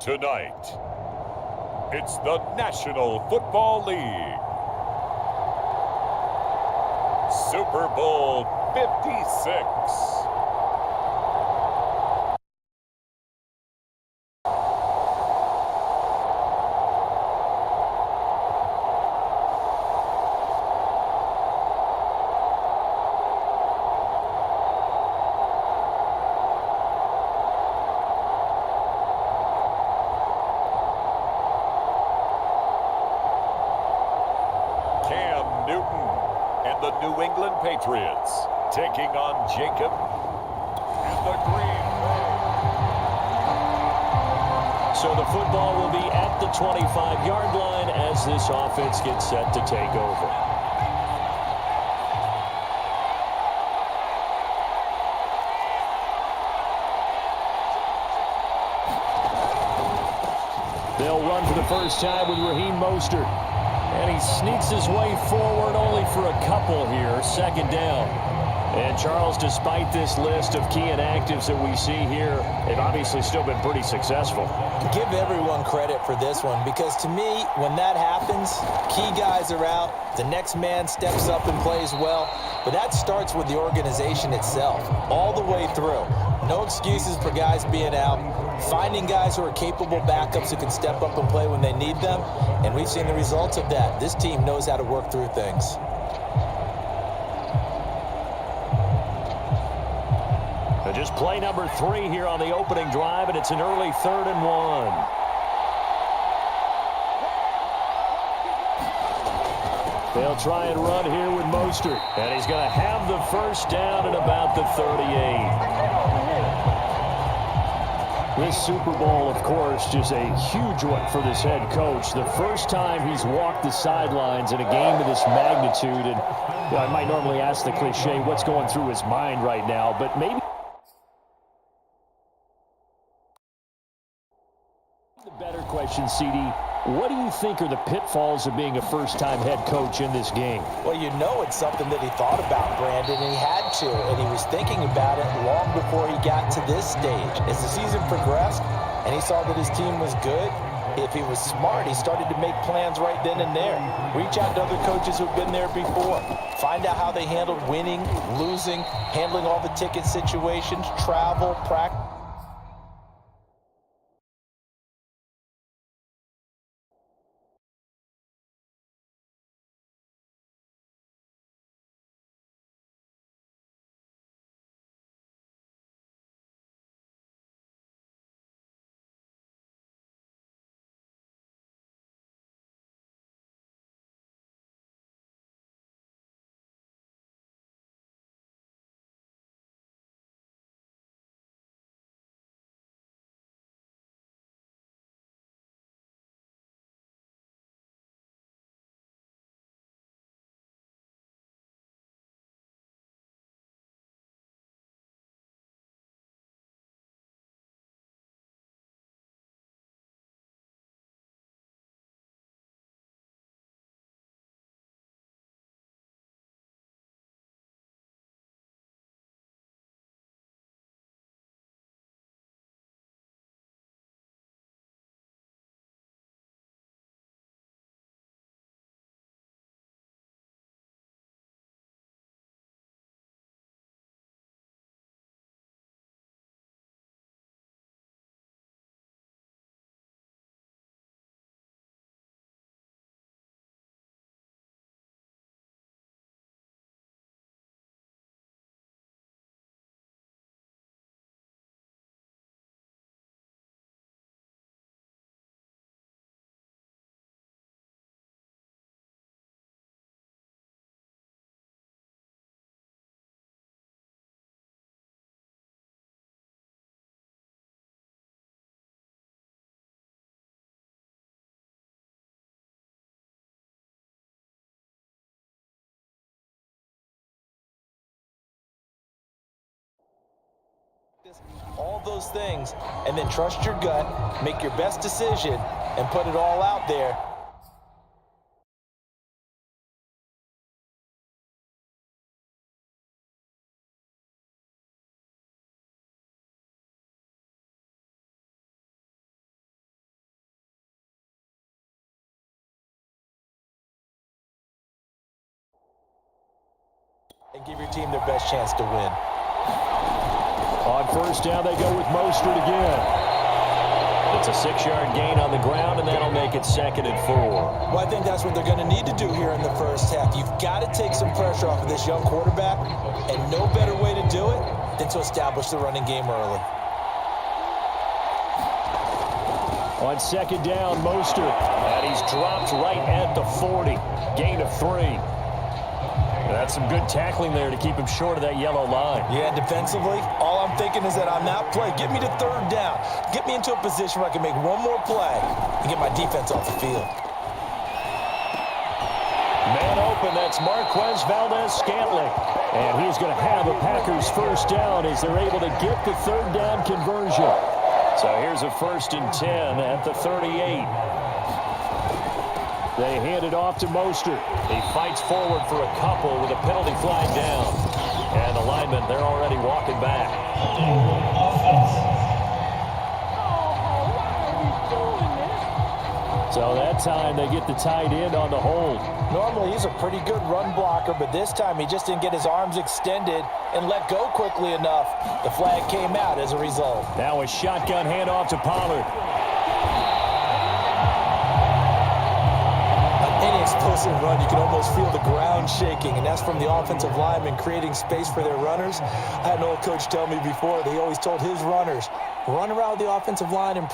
Tonight, it's the National Football League. Super Bowl 56. The New England Patriots taking on Jacob and the Green Bay. So the football will be at the 25-yard line as this offense gets set to take over. They'll run for the first time with Raheem Mostert. And he sneaks his way forward only for a couple here. Second down. And Charles, despite this list of key inactives that we see here, they've obviously still been pretty successful. Give everyone credit for this one because to me, when that happens, key guys are out, the next man steps up and plays well. But that starts with the organization itself, all the way through. No excuses for guys being out. Finding guys who are capable backups who can step up and play when they need them. And we've seen the results of that. This team knows how to work through things. Just play number 3 here on the opening drive, and it's an early 3rd and 1. They'll try and run here with Mostert. And he's going to have the first down at about the 38. This Super Bowl, of course, just a huge one for this head coach. The first time he's walked the sidelines in a game of this magnitude. And I might normally ask the cliche, what's going through his mind right now, but maybe the better question, CD, what do you think are the pitfalls of being a first-time head coach in this game? Well, you know it's something that he thought about, Brandon, and he had to, and he was thinking about it long before he got to this stage. As the season progressed and he saw that his team was good, if he was smart, he started to make plans right then and there. Reach out to other coaches who've been there before. Find out how they handled winning, losing, handling all the ticket situations, travel, practice. All those things, and then trust your gut, make your best decision, and put it all out there. And give your team their best chance to win. On first down, they go with Mostert again. It's a 6-yard gain on the ground, and that'll make it 2nd and 4. Well, I think that's what they're going to need to do here in the first half. You've got to take some pressure off of this young quarterback, and no better way to do it than to establish the running game early. On 2nd down, Mostert, and he's dropped right at the 40. Gain of 3. That's some good tackling there to keep him short of that yellow line. Yeah, defensively, all I'm thinking is that on that play, get me to 3rd down. Get me into a position where I can make one more play and get my defense off the field. Man open, that's Marquez Valdez-Scantling. And he's going to have a Packers first down as they're able to get the 3rd down conversion. So here's a 1st and 10 at the 38. They hand it off to Mostert. He fights forward for a couple with a penalty flag down. And the linemen, they're already walking back. So that time they get the tight end on the hold. Normally he's a pretty good run blocker, but this time he just didn't get his arms extended and let go quickly enough. The flag came out as a result. Now a shotgun handoff to Pollard. Any explosive run, you can almost feel the ground shaking, and that's from the offensive linemen creating space for their runners. I had an old coach tell me before that he always told his runners, run around the offensive line and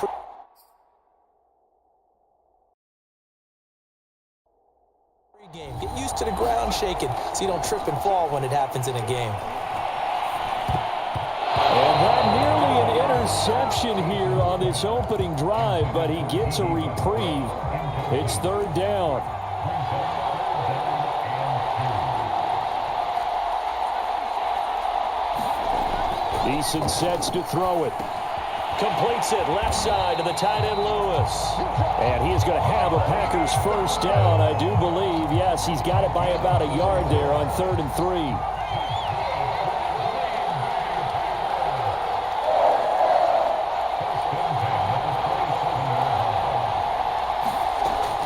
game. Get used to the ground shaking so you don't trip and fall when it happens in a game. And that nearly an interception here on this opening drive, but he gets a reprieve. It's 3rd down. Eason sets to throw it. Completes it left side to the tight end Lewis. And he is going to have a Packers first down, I do believe. Yes, he's got it by about a yard there on 3rd and 3.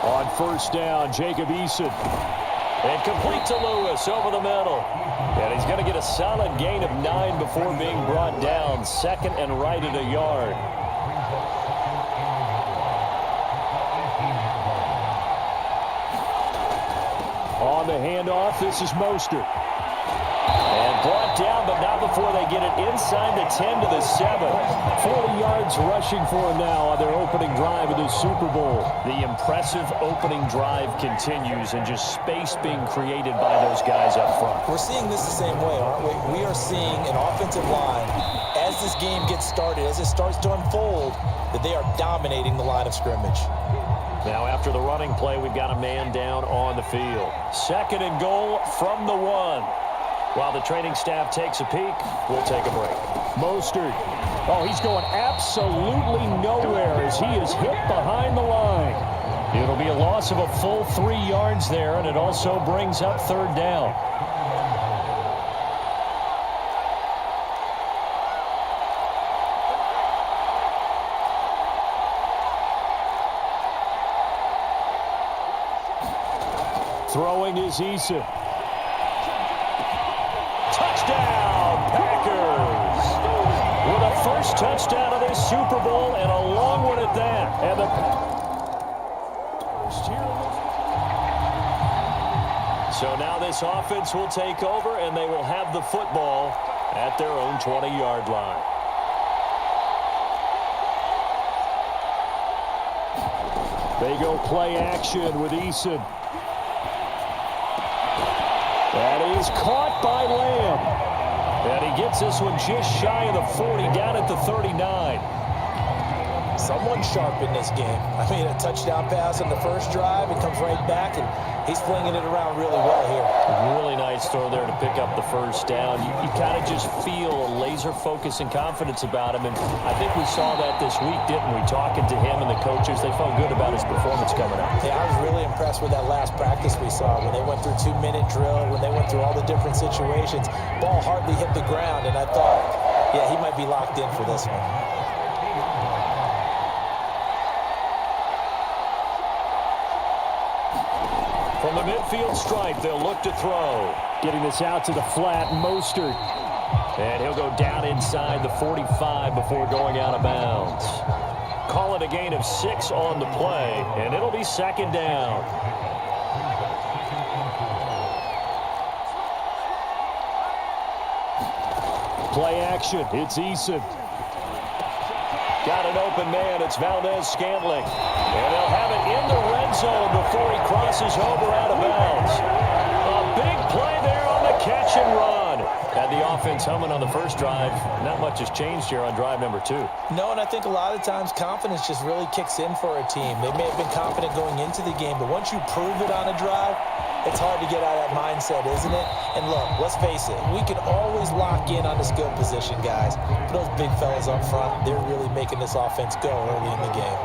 On first down, Jacob Eason. And complete to Lewis over the middle. And he's going to get a solid gain of 9 before being brought down. 2nd and right at a yard. On the handoff, this is Mostert. And brought down, but not before they get it inside the 10 to the 7. 40 yards rushing for him now on their opening drive of the Super Bowl. The impressive opening drive continues, and just space being created by those guys up front. We're seeing this the same way, aren't we? We are seeing an offensive line, as this game gets started, as it starts to unfold, that they are dominating the line of scrimmage. Now after the running play, we've got a man down on the field. 2nd and goal from the 1. While the training staff takes a peek, we'll take a break. Mostert. Oh, he's going absolutely nowhere as he is hit behind the line. It'll be a loss of a full 3 yards there, and it also brings up 3rd down. Throwing is Eason. Touchdown, Packers! With a first touchdown of this Super Bowl, and a long one at that. And the so now this offense will take over, and they will have the football at their own 20-yard line. They go play action with Eason. That is caught by Lamb. And he gets this one just shy of the 40, down at the 39. Someone sharp in this game. I mean, a touchdown pass on the first drive, and comes right back, and he's flinging it around really well here. Really nice throw there to pick up the first down. You kind of just feel a laser focus and confidence about him, and I think we saw that this week, didn't we? Talking to him and the coaches, they felt good about his performance coming up. Yeah, I was really impressed with that last practice we saw when they went through 2-minute drill, when they went through all the different situations. Ball hardly hit the ground, and I thought, yeah, he might be locked in for this one. From the midfield stripe, they'll look to throw. Getting this out to the flat, Mostert. And he'll go down inside the 45 before going out of bounds. Call it a gain of 6 on the play, and it'll be second down. Play action. It's Eason. Got an open man. It's Valdez-Scantling. And they'll have it in the red zone before he crosses over out of bounds. A big play there on the catch and run. Had the offense humming on the first drive. Not much has changed here on drive number 2. No, and I think a lot of times confidence just really kicks in for a team. They may have been confident going into the game, but once you prove it on a drive, it's hard to get out of that mindset, isn't it? And look, let's face it, we can always lock in on the skill position, guys. But those big fellas up front, they're really making this offense go early in the game.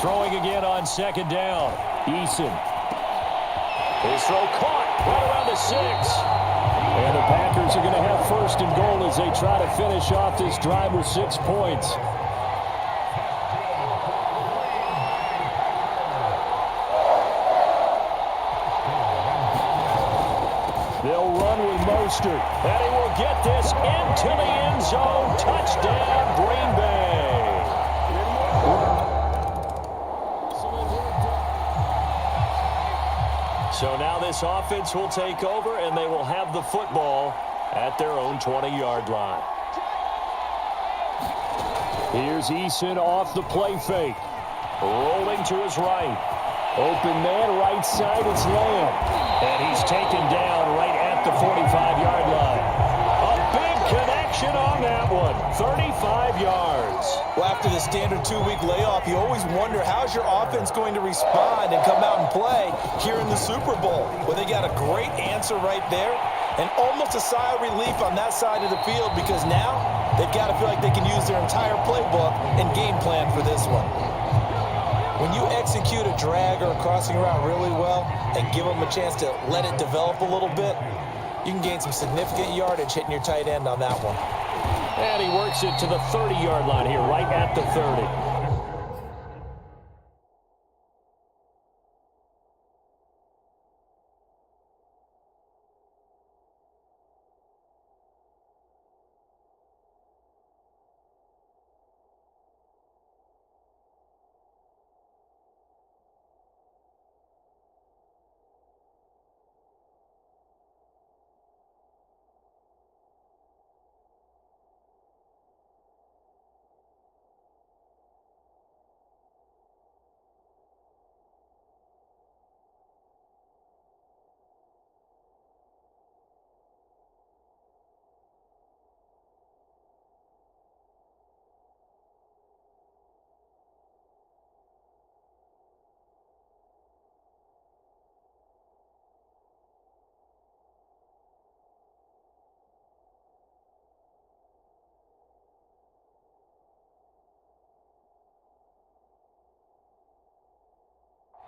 Throwing again on second down. Eason. His throw caught right around the 6. And the Packers are going to have first and goal as they try to finish off this drive with 6 points. They'll run with Mostert. And he will get this into the end zone. Touchdown, Green Bay. So now this offense will take over, and they will have the football at their own 20-yard line. Here's Eason off the play fake. Rolling to his right. Open man, right side, it's Lamb. And he's taken down right at the 45-yard line. A big connection on that one. 35 yards. Well, after the standard 2-week layoff, you always wonder how's your offense going to respond and come out and play here in the Super Bowl. Well, they got a great answer right there and almost a sigh of relief on that side of the field because now they've got to feel like they can use their entire playbook and game plan for this one. When you execute a drag or a crossing route really well and give them a chance to let it develop a little bit, you can gain some significant yardage hitting your tight end on that one. And he works it to the 30-yard line here, right at the 30.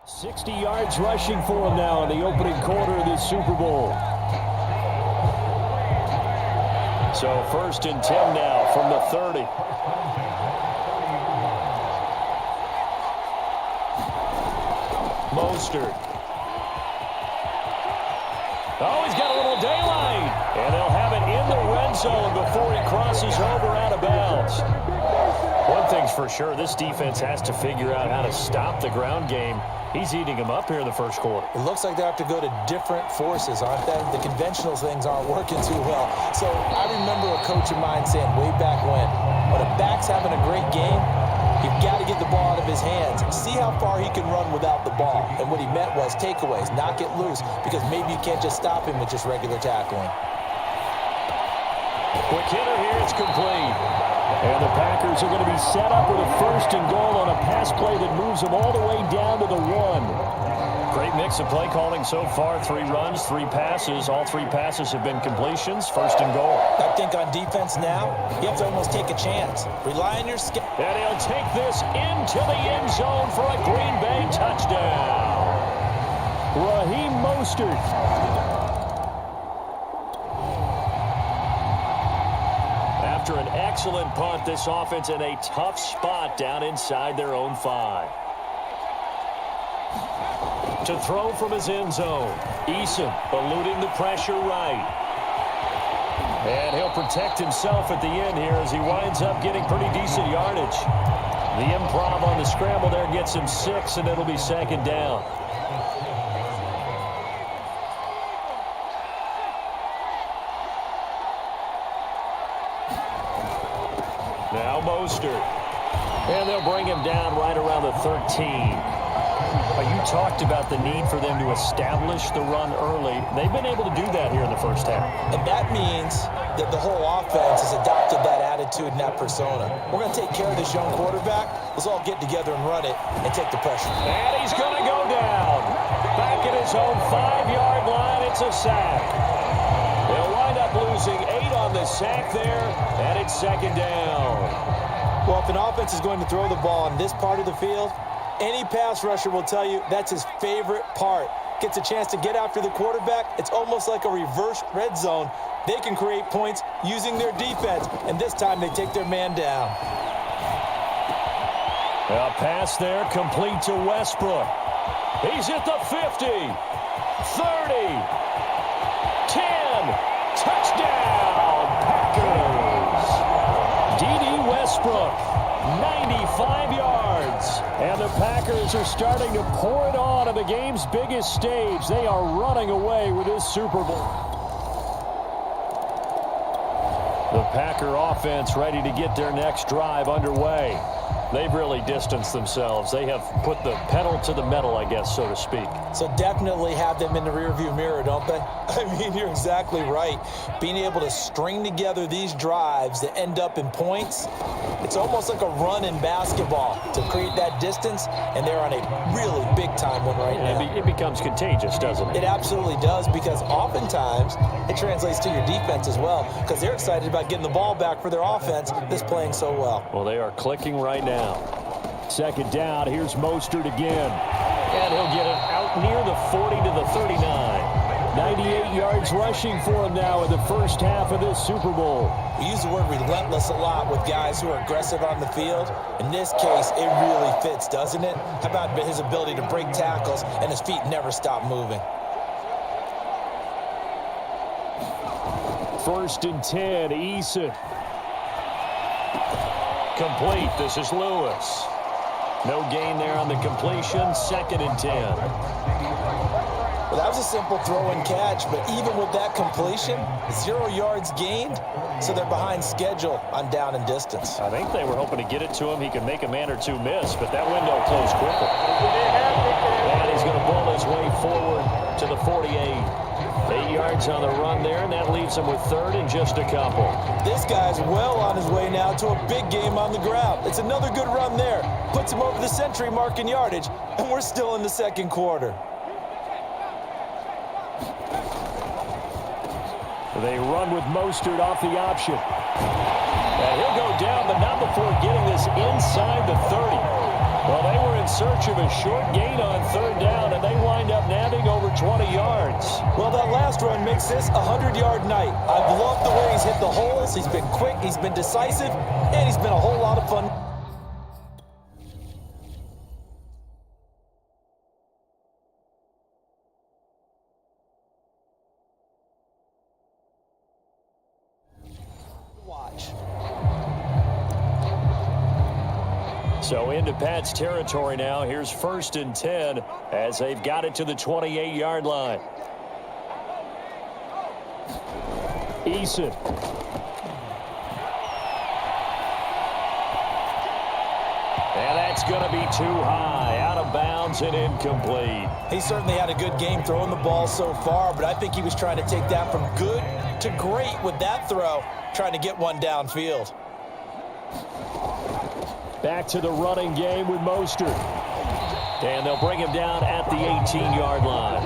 $60 yards rushing for him now in the opening quarter of this Super Bowl. So 1st and 10 now from the 30. Mostert. Oh, he's got a little daylight. And they'll have it in the red zone before he crosses over out of bounds. One thing's for sure, this defense has to figure out how to stop the ground game. He's eating them up here in the first quarter. It looks like they have to go to different forces, aren't they? The conventional things aren't working too well. So I remember a coach of mine saying way back when a back's having a great game, you've got to get the ball out of his hands. See how far he can run without the ball. And what he meant was takeaways, not get loose, because maybe you can't just stop him with just regular tackling. Quick hitter here, it's complete. And the Packers are going to be set up with a 1st and goal on a pass play that moves them all the way down to the 1. Great mix of play calling so far. 3 runs, 3 passes. All 3 passes have been completions. 1st and goal. I think on defense now, you have to almost take a chance. Rely on your skill. And he'll take this into the end zone for a Green Bay touchdown. Raheem Mostert. after an excellent punt, this offense in a tough spot down inside their own 5. To throw from his end zone. Eason eluding the pressure right. And he'll protect himself at the end here as he winds up getting pretty decent yardage. The improv on the scramble there gets him 6, and it'll be 2nd down. Now Mostert. And they'll bring him down right around the 13. You talked about the need for them to establish the run early. They've been able to do that here in the first half. And that means that the whole offense has adopted that attitude and that persona. We're going to take care of this young quarterback. Let's all get together and run it and take the pressure. And he's going to go down. Back at his own 5-yard line, it's a sack. They'll wind up losing 8 on the sack there, and it's 2nd down. Well, if an offense is going to throw the ball on this part of the field, any pass rusher will tell you that's his favorite part. Gets a chance to get after the quarterback. It's almost like a reverse red zone. They can create points using their defense, and this time they take their man down. A pass there complete to Westbrook. He's at the 50, 30, 10, touchdown, Packers. D.D. Westbrook, 95 yards. And the Packers are starting to pour it on the game's biggest stage. They are running away with this Super Bowl. The Packer offense ready to get their next drive underway. They've really distanced themselves. They have put the pedal to the metal, I guess, so to speak. So definitely have them in the rearview mirror, don't they? I mean, you're exactly right. Being able to string together these drives that end up in points, it's almost like a run in basketball to create that distance, and they're on a really big-time one right now. It becomes contagious, doesn't it? It absolutely does, because oftentimes it translates to your defense as well, because they're excited about getting the ball back for their offense that's playing so well. Well, they are clicking right now. 2nd down, here's Mostert again. And he'll get it out near the 40 to the 39. 98 yards rushing for him now in the first half of this Super Bowl. We use the word relentless a lot with guys who are aggressive on the field. In this case, it really fits, doesn't it? How about his ability to break tackles and his feet never stop moving? 1st and 10, Eason. Complete. This is Lewis. No gain there on the completion. 2nd and 10. Well, that was a simple throw and catch, but even with that completion, 0 yards gained, so they're behind schedule on down and distance. I think they were hoping to get it to him. He could make a man or two miss, but that window closed quickly. And he's going to ball his way forward to the 48. 8 yards on the run there, and that leaves him with 3rd and just a couple. This guy's well on his way now to a big game on the ground. It's another good run there. Puts him over the century mark in yardage, and we're still in the 2nd quarter. They run with Mostert off the option. And he'll go down, but not before getting this inside the 30. Well, they were in search of a short gain on 3rd down, and they wind up nabbing over 20 yards. Well, that last run makes this a 100-yard night. I've loved the way he's hit the holes. He's been quick, he's been decisive, and he's been a whole lot of fun. Watch. So into Pat's territory now. Here's 1st and 10 as they've got it to the 28-yard line. Eason. And that's going to be too high. Out of bounds and incomplete. He certainly had a good game throwing the ball so far, but I think he was trying to take that from good to great with that throw, trying to get one downfield. Back to the running game with Mostert. And they'll bring him down at the 18-yard line.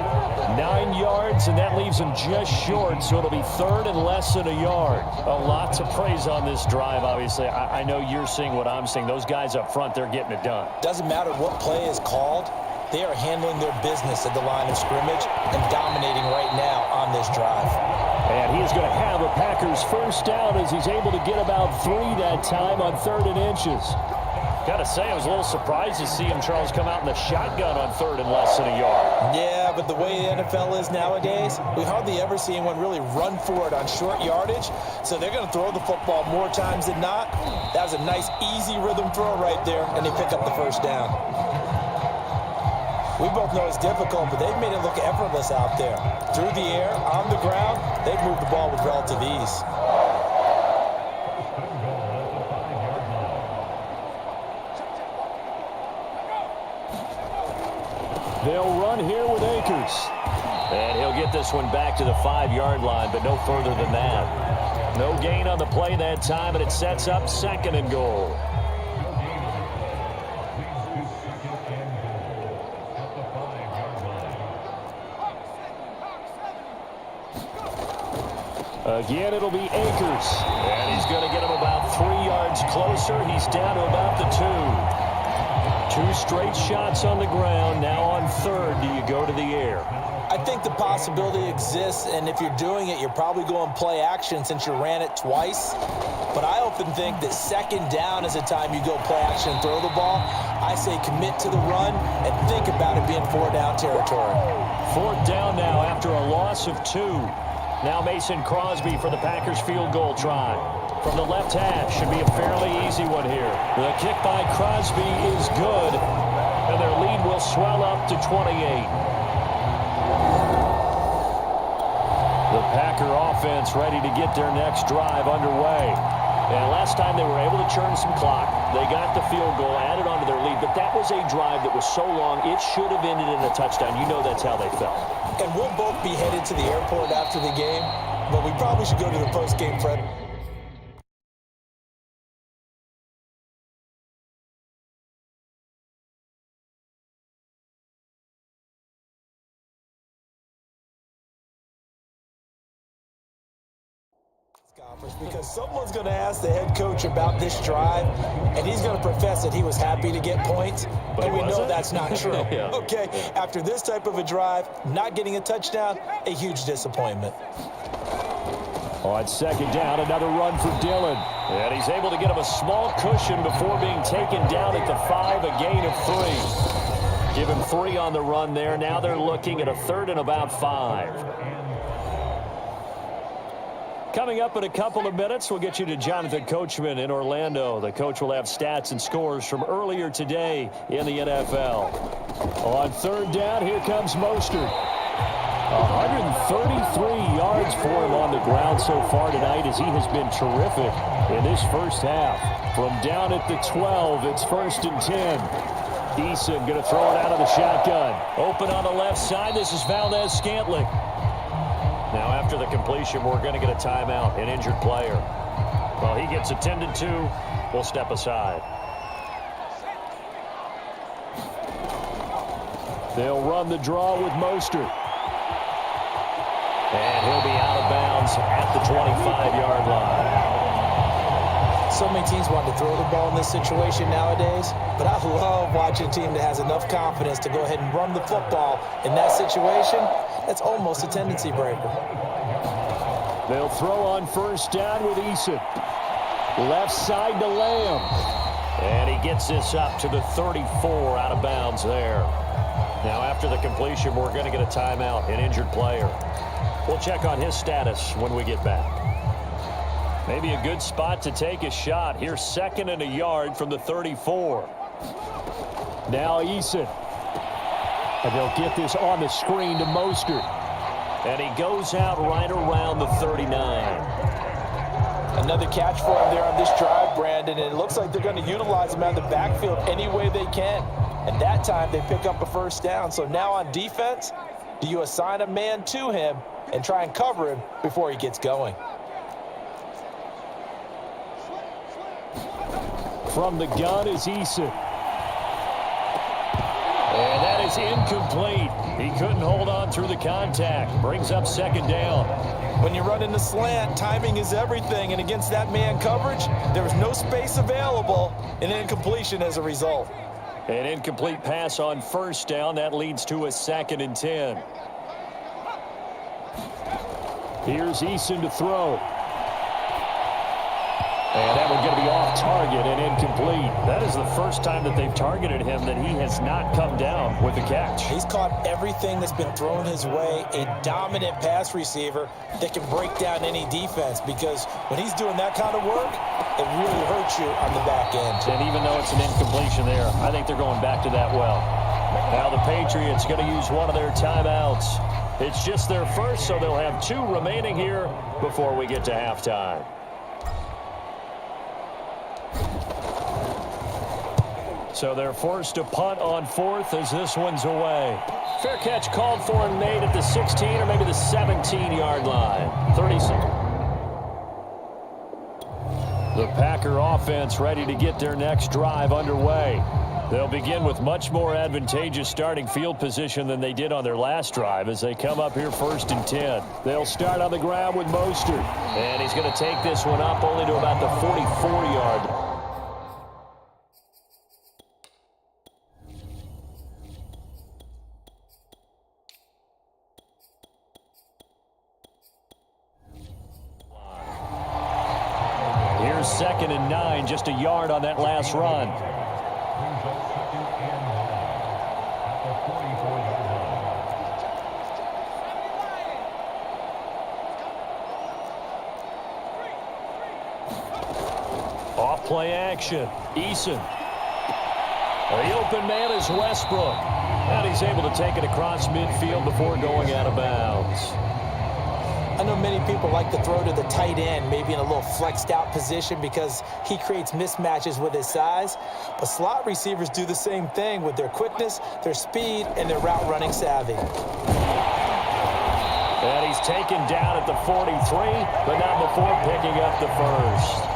9 yards, and that leaves him just short, so it'll be 3rd and less than a yard. A lot to praise on this drive, obviously. I know you're seeing what I'm seeing. Those guys up front, they're getting it done. Doesn't matter what play is called. They are handling their business at the line of scrimmage and dominating right now on this drive. And he is going to have a Packers first down as he's able to get about 3 that time on 3rd and inches. Got to say, I was a little surprised to see him, Charles, come out in the shotgun on 3rd and less than a yard. Yeah, but the way the NFL is nowadays, we hardly ever see anyone really run for it on short yardage. So they're going to throw the football more times than not. That was a nice, easy rhythm throw right there, and they pick up the first down. We both know it's difficult, but they've made it look effortless out there. Through the air, on the ground, they've moved the ball with relative ease. They'll run here with Akers. And he'll get this one back to the 5-yard line, but no further than that. No gain on the play that time, and it sets up 2nd and goal. Again, it'll be Akers. And he's going to get him about 3 yards closer. He's down to about the 2. 2 straight shots on the ground. Now on 3rd, do you go to the air? I think the possibility exists, and if you're doing it, you're probably going play action since you ran it twice. But I often think that 2nd down is a time you go play action and throw the ball. I say commit to the run and think about it being 4-down territory. 4th down now after a loss of 2. Now Mason Crosby for the Packers field goal try. From the left hash, should be a fairly easy one here. The kick by Crosby is good, and their lead will swell up to 28. The Packer offense ready to get their next drive underway. And last time they were able to churn some clock. They got the field goal, added onto their lead, but that was a drive that was so long, it should have ended in a touchdown. You know that's how they felt. And we'll both be headed to the airport after the game, but we probably should go to the post-game press. Because someone's going to ask the head coach about this drive, and he's going to profess that he was happy to get points, and we know that's not true. Yeah. Okay, after this type of a drive, not getting a touchdown, a huge disappointment. On 2nd down, another run for Dillon. And he's able to get him a small cushion before being taken down at the 5, a gain of 3. Give him 3 on the run there. Now they're looking at a 3rd and about 5. Coming up in a couple of minutes, we'll get you to Jonathan Coachman in Orlando. The coach will have stats and scores from earlier today in the NFL. On 3rd down, here comes Mostert. 133 yards for him on the ground so far tonight as he has been terrific in this first half. From down at the 12, it's 1st and 10. Eason going to throw it out of the shotgun. Open on the left side. This is Valdez-Scantling. Now, after the completion, we're going to get a timeout, an injured player. Well, he gets attended to. We'll step aside. They'll run the draw with Mostert. And he'll be out of bounds at the 25-yard line. So many teams want to throw the ball in this situation nowadays, but I love watching a team that has enough confidence to go ahead and run the football in that situation. That's almost a tendency breaker. They'll throw on 1st down with Eason. Left side to Lamb. And he gets this up to the 34, out of bounds there. Now, after the completion, we're going to get a timeout, an injured player. We'll check on his status when we get back. Maybe a good spot to take a shot. Here's 2nd and a yard from the 34. Now Eason. And they'll get this on the screen to Mostert. And he goes out right around the 39. Another catch for him there on this drive, Brandon, and it looks like they're going to utilize him out of the backfield any way they can. And that time they pick up a 1st down. So now on defense, do you assign a man to him and try and cover him before he gets going? From the gun is Eason. And that is incomplete. He couldn't hold on through the contact. Brings up 2nd down. When you run in the slant, timing is everything. And against that man coverage, there was no space available. An incompletion as a result. An incomplete pass on 1st down. That leads to a 2nd and 10. Here's Eason to throw. And that one's going to be off target and incomplete. That is the first time that they've targeted him that he has not come down with a catch. He's caught everything that's been thrown his way. A dominant pass receiver that can break down any defense, because when he's doing that kind of work, it really hurts you on the back end. And even though it's an incompletion there, I think they're going back to that well. Now the Patriots going to use one of their timeouts. It's just their first, so they'll have 2 remaining here before we get to halftime. So they're forced to punt on 4th as this one's away. Fair catch called for and made at the 16 or maybe the 17-yard line. 36. The Packer offense ready to get their next drive underway. They'll begin with much more advantageous starting field position than they did on their last drive as they come up here 1st and 10. They'll start on the ground with Mostert. And he's going to take this one up only to about the 44-yard line. Here's 2nd and 9, just a yard on that last run. Off play action. Eason. The open man is Westbrook. And he's able to take it across midfield before going out of bounds. I know many people like to throw to the tight end, maybe in a little flexed out position because he creates mismatches with his size. But slot receivers do the same thing with their quickness, their speed, and their route running savvy. And he's taken down at the 43, but not before picking up the first.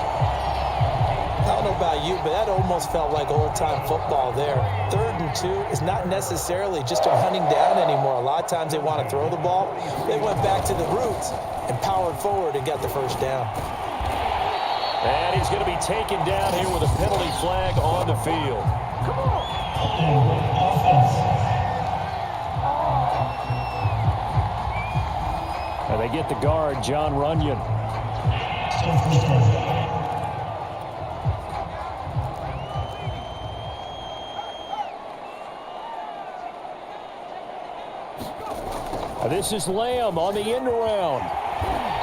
I don't know about you, but that almost felt like old-time football there. 3rd and 2 is not necessarily just a hunting down anymore. A lot of times they want to throw the ball. They went back to the roots and powered forward and got the first down. And he's going to be taken down here with a penalty flag on the field. Come on. And they get the guard, John Runyon. This is Lamb on the end around.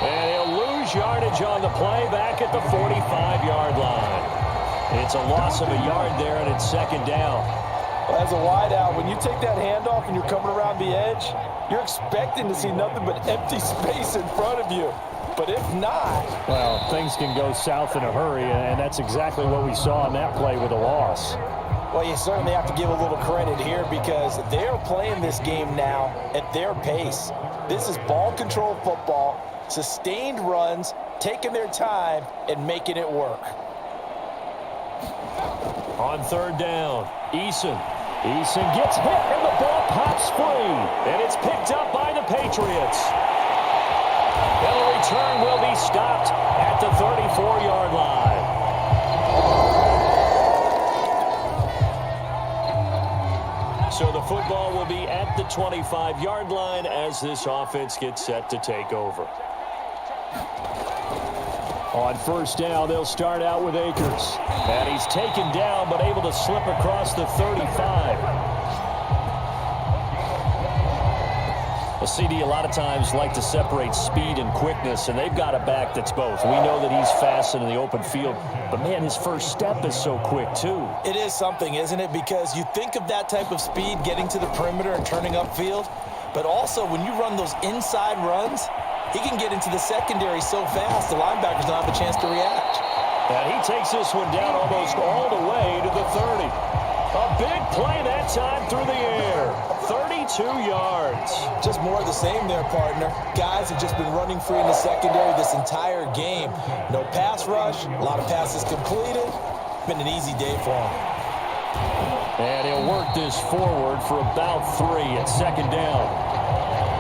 And he'll lose yardage on the play back at the 45-yard line. It's a loss of a yard there, and it's 2nd down. Well, as a wideout, when you take that handoff and you're coming around the edge, you're expecting to see nothing but empty space in front of you. But if not... Well, things can go south in a hurry, and that's exactly what we saw on that play with a loss. Well, you certainly have to give a little credit here because they're playing this game now at their pace. This is ball control football, sustained runs, taking their time, and making it work. On 3rd down, Eason. Eason gets hit, and the ball pops free. And it's picked up by the Patriots. And the return will be stopped at the 34-yard line. So the football will be at the 25-yard line as this offense gets set to take over. On 1st down, they'll start out with Akers. And he's taken down, but able to slip across the 35. Well, CD, a lot of times like to separate speed and quickness, and they've got a back that's both. We know that he's fast in the open field, but, man, his first step is so quick, too. It is something, isn't it? Because you think of that type of speed getting to the perimeter and turning upfield, but also when you run those inside runs, he can get into the secondary so fast the linebackers don't have a chance to react. And he takes this one down almost all the way to the 30. A big play that time through the air. 32 yards. Just more of the same there, partner. Guys have just been running free in the secondary this entire game. No pass rush, a lot of passes completed. Been an easy day for him. And he'll work this forward for about 3 at 2nd down.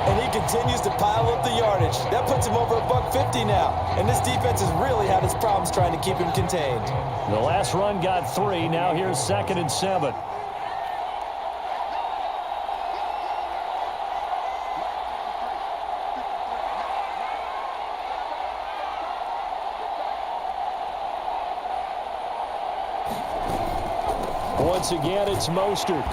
And he continues to pile up the yardage. That puts him over $150 now. And this defense has really had its problems trying to keep him contained. The last run got 3. Now here's 2nd and 7. Once again, it's Mostert.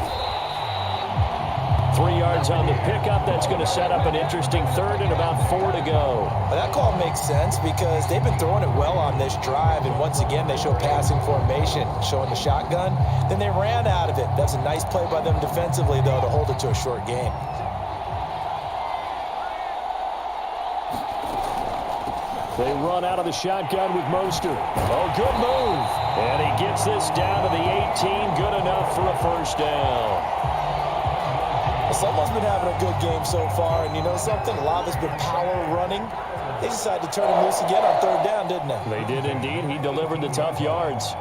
3 yards on the pickup. That's going to set up an interesting third and about 4 to go. Well, that call makes sense because they've been throwing it well on this drive, and once again, they show passing formation, showing the shotgun. Then they ran out of it. That's a nice play by them defensively, though, to hold it to a short game. They run out of the shotgun with Mostert. Oh, good move. And he gets this down to the 18. Good enough for a first down. Well, someone's been having a good game so far, and you know something? A lot of it's been power running. They decided to turn him loose again on third down, didn't they? They did indeed. He delivered the tough yards.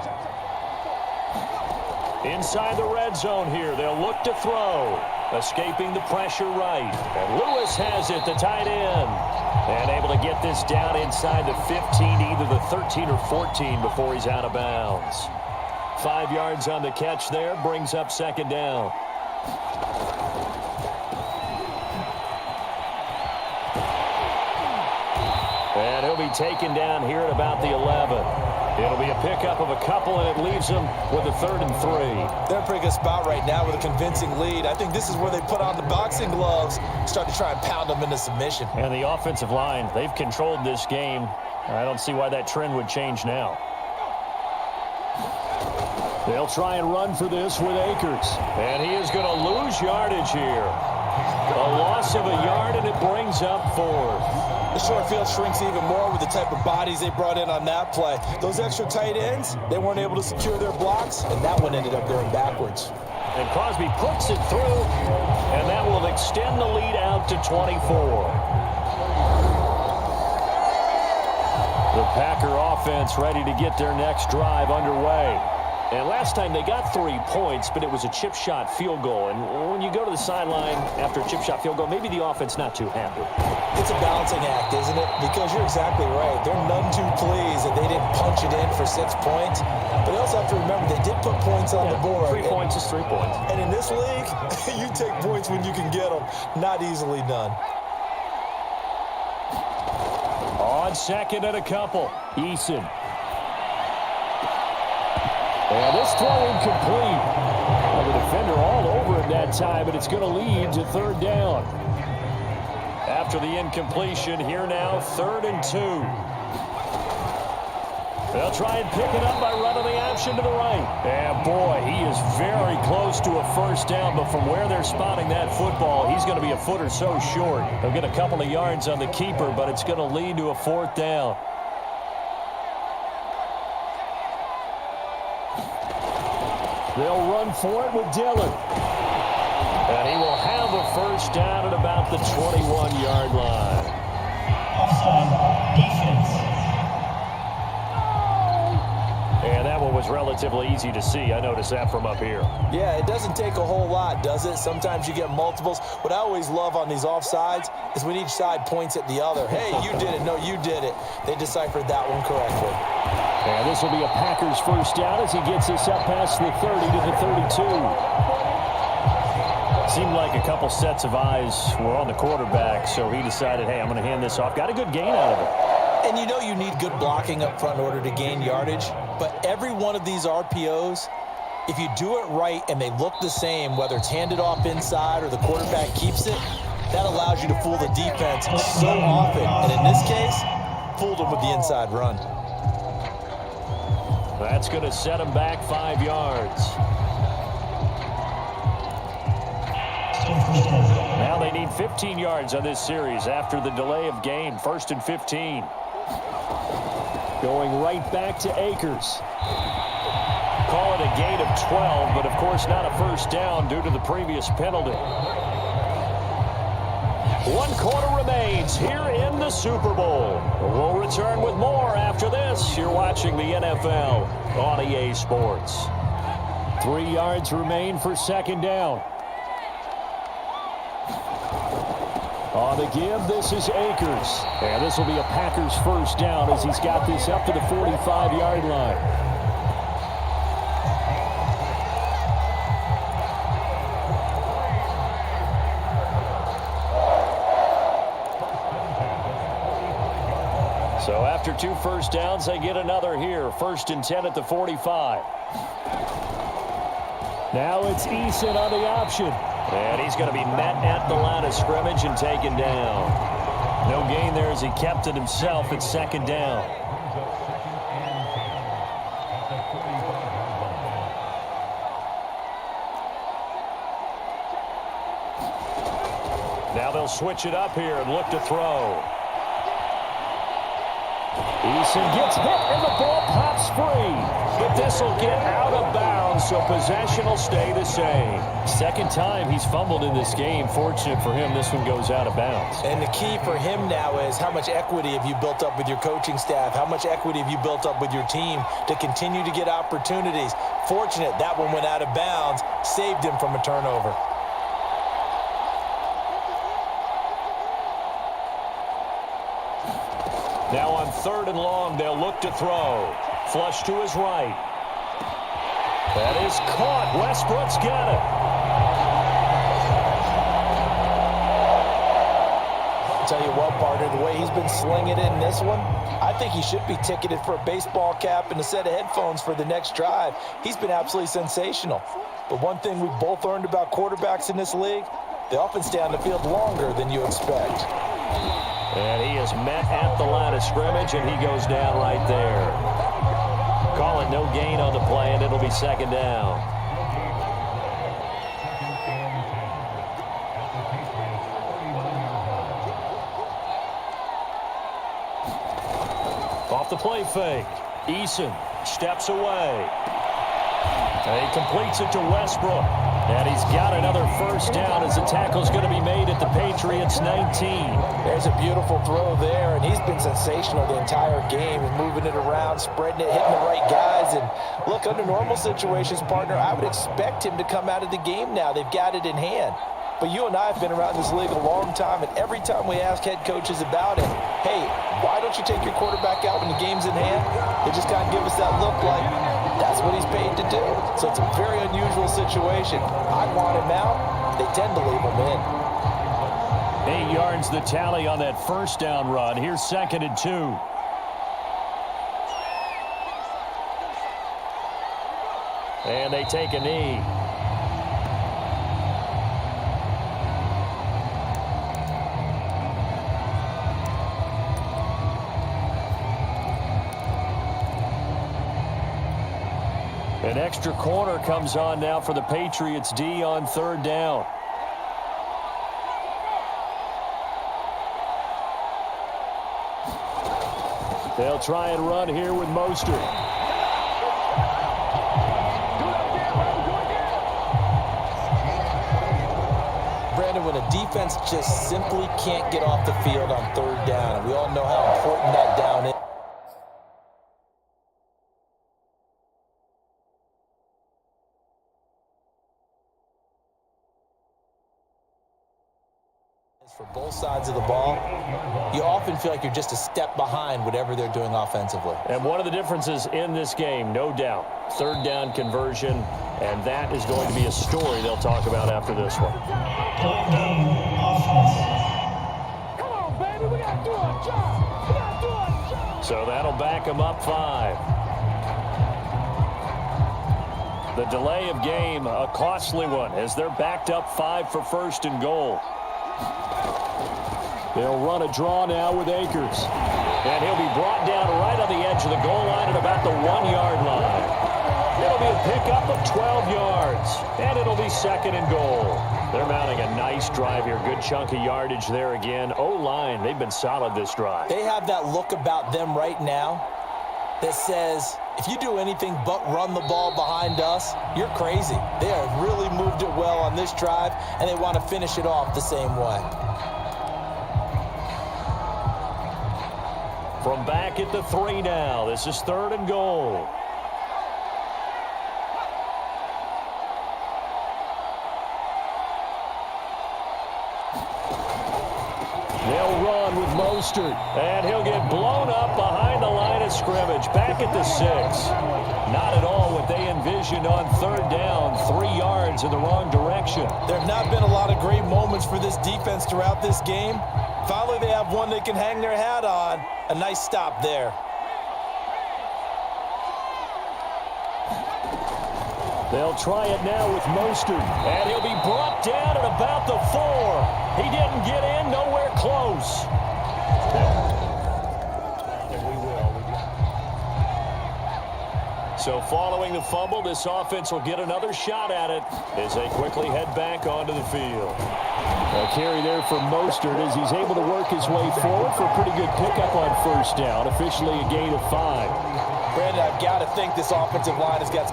Inside the red zone here, they'll look to throw. Escaping the pressure right. And Lewis has it, the tight end. And able to get this down inside the 15, either the 13 or 14 before he's out of bounds. 5 yards on the catch there, brings up second down. And he'll be taken down here at about the 11. It'll be a pickup of a couple, and it leaves them with a 3rd and 3. They're in a pretty good spot right now with a convincing lead. I think this is where they put on the boxing gloves, start to try and pound them into submission. And the offensive line, they've controlled this game. I don't see why that trend would change now. They'll try and run for this with Akers. And he is going to lose yardage here. A loss of a yard, and it brings up 4th. The short field shrinks even more with the type of bodies they brought in on that play. Those extra tight ends, they weren't able to secure their blocks, and that one ended up going backwards. And Crosby puts it through, and that will extend the lead out to 24. The Packer offense ready to get their next drive underway. And last time they got 3 points, but it was a chip shot field goal. And when you go to the sideline after a chip shot field goal, maybe the offense not too happy. It's a balancing act, isn't it? Because you're exactly right. They're none too pleased that they didn't punch it in for 6 points. But they also have to remember they did put points on the board. 3 points is 3 points. And in this league, you take points when you can get them. Not easily done. On second and a couple, Eason. And this throw incomplete. Well, the defender all over it that time, but it's going to lead to 3rd down. After the incompletion, here now, 3rd and 2. They'll try and pick it up by running the option to the right. And boy, he is very close to a first down, but from where they're spotting that football, he's going to be a foot or so short. They'll get a couple of yards on the keeper, but it's going to lead to a 4th down. They'll run for it with Dillon. And he will have a first down at about the 21-yard line. Offside defense. And that one was relatively easy to see. I noticed that from up here. Yeah, it doesn't take a whole lot, does it? Sometimes you get multiples. What I always love on these offsides is when each side points at the other. Hey, you did it. No, you did it. They deciphered that one correctly. And this will be a Packers first down as he gets this up past the 30 to the 32. Seemed like a couple sets of eyes were on the quarterback, so he decided, hey, I'm going to hand this off. Got a good gain out of it. And you know you need good blocking up front in order to gain yardage, but every one of these RPOs, if you do it right and they look the same, whether it's handed off inside or the quarterback keeps it, that allows you to fool the defense so often. And in this case, fooled them with the inside run. That's going to set him back 5 yards. Now they need 15 yards on this series after the delay of game. 1st and 15. Going right back to Akers. Call it a gain of 12, but of course not a first down due to the previous penalty. 1 quarter remains here in the Super Bowl. We'll return with more after this. You're watching the NFL on EA Sports. 3 yards remain for second down. On the give, this is Akers. And this will be a Packers first down as he's got this up to the 45-yard line. So after 2 first downs, they get another here. 1st and 10 at the 45. Now it's Eason on the option. And he's going to be met at the line of scrimmage and taken down. No gain there as he kept it himself at second down. Now they'll switch it up here and look to throw. Eason gets hit and the ball pops free. But this will get out of bounds, so possession will stay the same. Second time he's fumbled in this game. Fortunate for him, this one goes out of bounds. And the key for him now is how much equity have you built up with your coaching staff? How much equity have you built up with your team to continue to get opportunities? Fortunate that one went out of bounds, saved him from a turnover. Now on 3rd and long, they'll look to throw. Flush to his right. That is caught. Westbrook's got it. I'll tell you what, partner, the way he's been slinging it in this one, I think he should be ticketed for a baseball cap and a set of headphones for the next drive. He's been absolutely sensational. But one thing we've both learned about quarterbacks in this league, they often stay on the field longer than you expect. And he is met at the line of scrimmage, and he goes down right there. Call it no gain on the play, and it'll be second down. Off the play fake. Eason steps away. And he completes it to Westbrook. And he's got another first down as the tackle's going to be made at the Patriots' 19. There's a beautiful throw there, and he's been sensational the entire game, moving it around, spreading it, hitting the right guys. And look, under normal situations, partner, I would expect him to come out of the game now. They've got it in hand. But you and I have been around this league a long time, and every time we ask head coaches about it, hey, why don't you take your quarterback out when the game's in hand? They just kind of give us that look like that's what he's paid to do. So it's a very unusual situation. I want him out. They tend to leave him in. 8 yards the tally on that first down run. Here's 2nd and 2. And they take a knee. An extra corner comes on now for the Patriots D on 3rd down. They'll try and run here with Mostert. Brandon, when a defense just simply can't get off the field on 3rd down, and we all know how important that down is. For both sides of the ball, you often feel like you're just a step behind whatever they're doing offensively. And one of the differences in this game, no doubt, 3rd down conversion, and that is going to be a story they'll talk about after this one. 3rd down offense. Come on, baby, we got to do our job. We got to do our job. So that'll back them up 5. The delay of game, a costly one, as they're backed up 5 for 1st and goal. They'll run a draw now with Akers. And he'll be brought down right on the edge of the goal line at about the 1-yard line. It'll be a pickup of 12 yards. And it'll be 2nd and goal. They're mounting a nice drive here. Good chunk of yardage there again. O-line, they've been solid this drive. They have that look about them right now that says, if you do anything but run the ball behind us, you're crazy. They have really moved it well on this drive, and they want to finish it off the same way. From back at the 3 now, this is 3rd and goal. They'll run with Mostert, and he'll get blown up behind the line of scrimmage. Back at the 6. Not at all what they envisioned on 3rd down. 3 yards in the wrong direction. There have not been a lot of great moments for this defense throughout this game. Finally, they have one they can hang their hat on. A nice stop there. They'll try it now with Mostert. And he'll be brought down at about the 4. He didn't get in, nowhere close. So following the fumble, this offense will get another shot at it as they quickly head back onto the field. A carry there for Mostert as he's able to work his way forward for a pretty good pickup on first down. Officially a gain of 5. Brandon, I've got to think this offensive line has got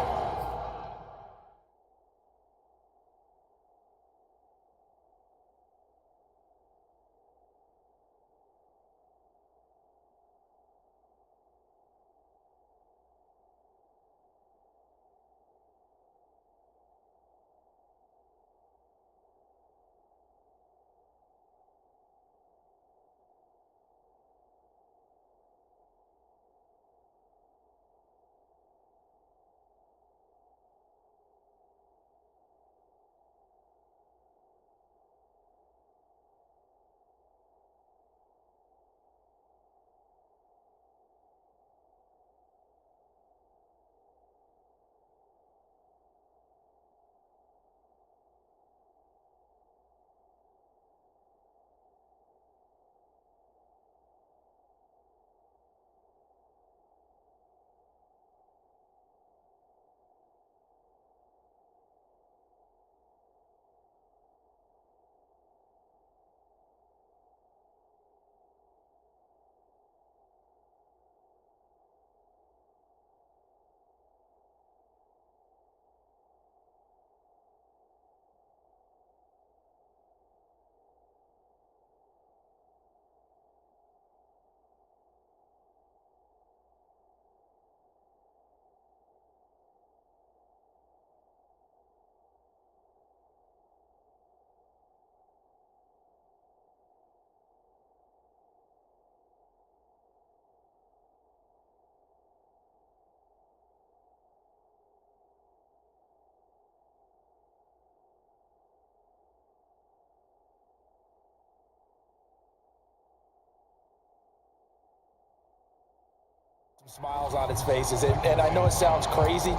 smiles on its faces, and I know it sounds crazy,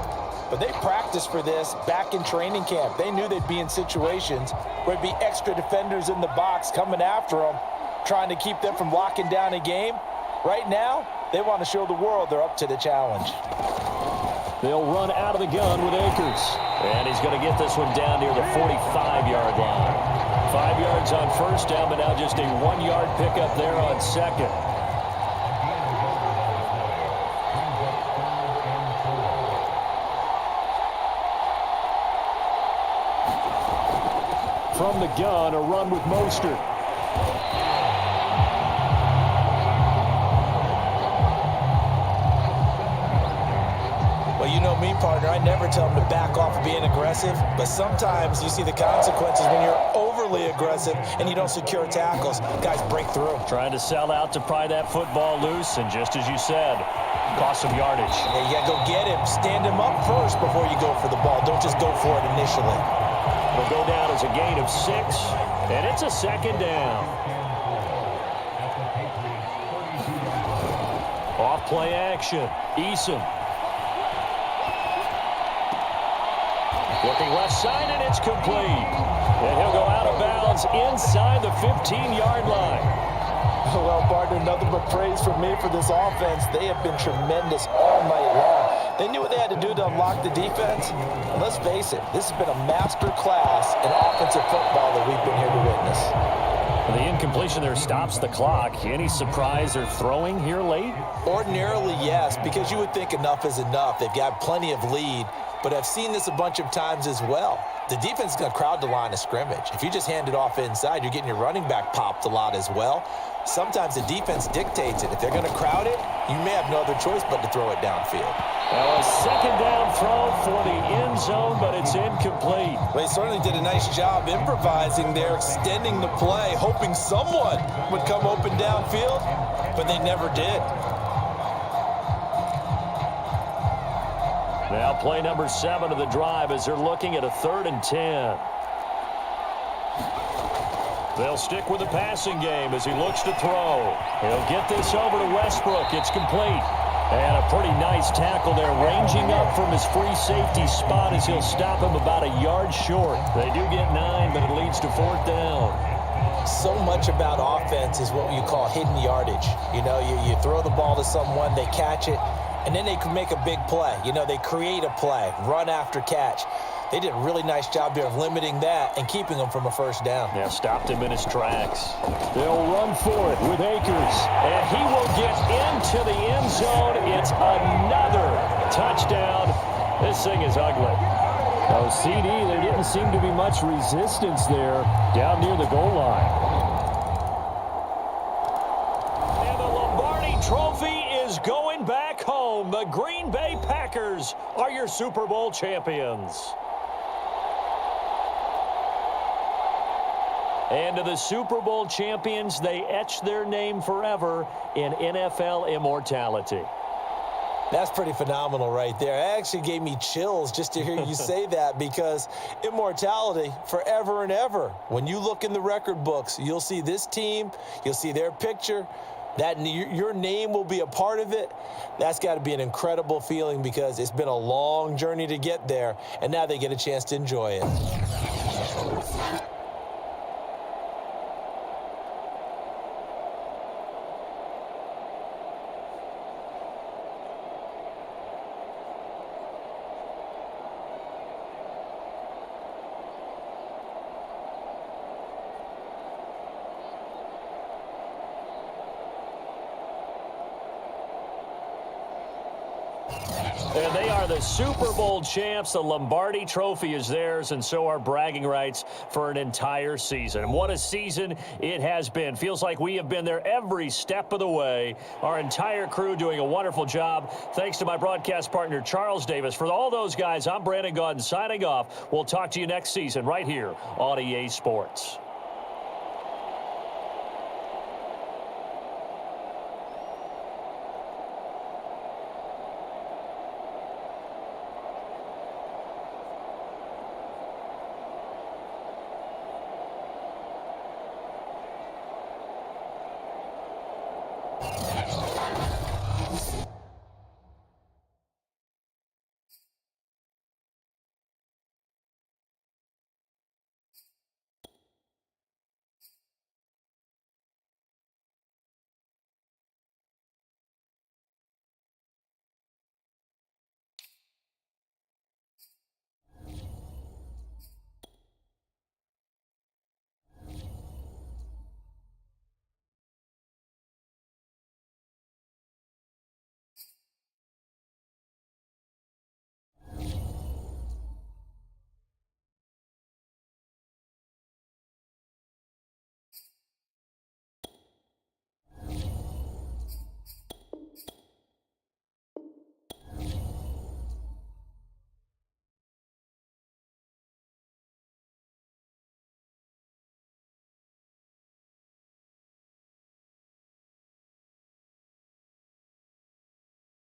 but they practiced for this back in training camp. They knew they'd be in situations where there'd be extra defenders in the box coming after them, trying to keep them from locking down a game. Right now, they want to show the world they're up to the challenge. They'll run out of the gun with Akers. And he's going to get this one down near the 45-yard line. 5 yards on first down, but now just a 1-yard pickup there on second. From the gun, a run with Mostert. Well, you know me, partner. I never tell them to back off of being aggressive, but sometimes you see the consequences when you're overly aggressive and you don't secure tackles. Guys break through. Trying to sell out to pry that football loose, and just as you said, cost some yardage. Yeah, you got to go get him. Stand him up first before you go for the ball. Don't just go for it initially. It'll go down as a gain of 6, and it's a second down. Off play action. Eason. Looking left side, and it's complete. And he'll go out of bounds inside the 15-yard line. Well, partner, nothing but praise from me for this offense. They have been tremendous all night long. They knew what they had to do to unlock the defense. And let's face it, this has been a master class in offensive football that we've been here to witness. The incompletion there stops the clock. Any surprise they're throwing here late? Ordinarily, yes, because you would think enough is enough. They've got plenty of lead, but I've seen this a bunch of times as well. The defense is going to crowd the line of scrimmage. If you just hand it off inside, you're getting your running back popped a lot as well. Sometimes the defense dictates it. If they're going to crowd it, you may have no other choice but to throw it downfield. A second down throw for the end zone, but it's incomplete. Well, he certainly did a nice job improvising there, extending the play, hoping someone would come open downfield, but they never did. Now play number 7 of the drive as they're looking at a 3rd and 10. They'll stick with the passing game as he looks to throw. He'll get this over to Westbrook. It's complete. And a pretty nice tackle there, ranging up from his free safety spot as he'll stop him about a yard short. They do get 9, but it leads to 4th down. So much about offense is what you call hidden yardage. You know, you throw the ball to someone, they catch it, and then they can make a big play. You know, they create a play, run after catch. They did a really nice job there of limiting that and keeping him from a first down. Yeah, stopped him in his tracks. They'll run for it with Akers, and he will get into the end zone. It's another touchdown. This thing is ugly. Oh, CD, there didn't seem to be much resistance there down near the goal line. And the Lombardi Trophy is going back home. The Green Bay Packers are your Super Bowl champions. And to the Super Bowl champions, they etch their name forever in NFL immortality. That's pretty phenomenal right there. It actually gave me chills just to hear you say that, because immortality forever and ever. When you look in the record books, you'll see this team, you'll see their picture, that your name will be a part of it. That's got to be an incredible feeling, because it's been a long journey to get there, and now they get a chance to enjoy it. And they are the Super Bowl champs. The Lombardi Trophy is theirs, and so are bragging rights for an entire season. And what a season it has been. Feels like we have been there every step of the way. Our entire crew doing a wonderful job. Thanks to my broadcast partner, Charles Davis. For all those guys, I'm Brandon Gaudin signing off. We'll talk to you next season right here on EA Sports.